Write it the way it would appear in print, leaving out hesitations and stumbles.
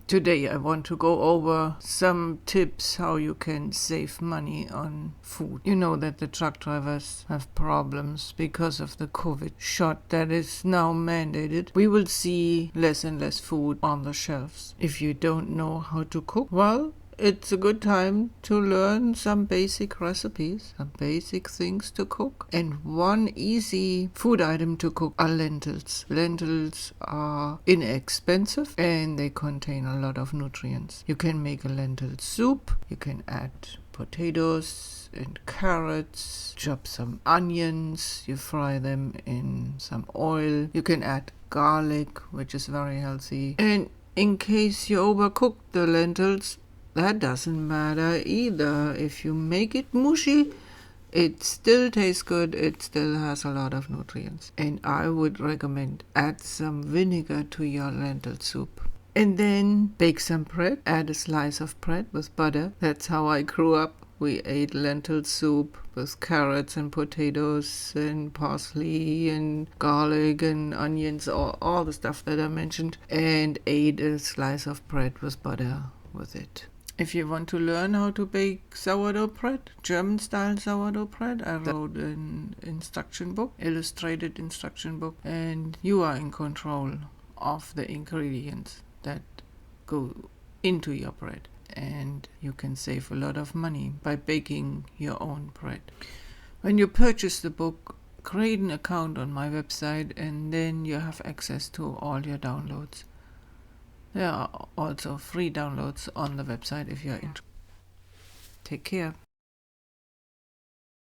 Today I want to go over some tips how you can save money on food. You know that the truck drivers have problems because of the COVID shot that is now mandated. We will see less and less food on the shelves. If you don't know how to cook, well, it's a good time to learn some basic recipes, some basic things to cook. And one easy food item to cook are lentils. Lentils are inexpensive and they contain a lot of nutrients. You can make a lentil soup, you can add potatoes and carrots, chop some onions, you fry them in some oil. You can add garlic, which is very healthy. And in case you overcook the lentils, that doesn't matter either. If you make it mushy, it still tastes good. It still has a lot of nutrients. And I would recommend add some vinegar to your lentil soup. And then bake some bread. Add a slice of bread with butter. That's how I grew up. We ate lentil soup with carrots and potatoes and parsley and garlic and onions, all the stuff that I mentioned, and ate a slice of bread with butter with it. If you want to learn how to bake sourdough bread, German-style sourdough bread, I wrote an instruction book, illustrated instruction book, and you are in control of the ingredients that go into your bread. And you can save a lot of money by baking your own bread. When you purchase the book, create an account on my website and then you have access to all your downloads. There are also free downloads on the website if you're interested. Take care.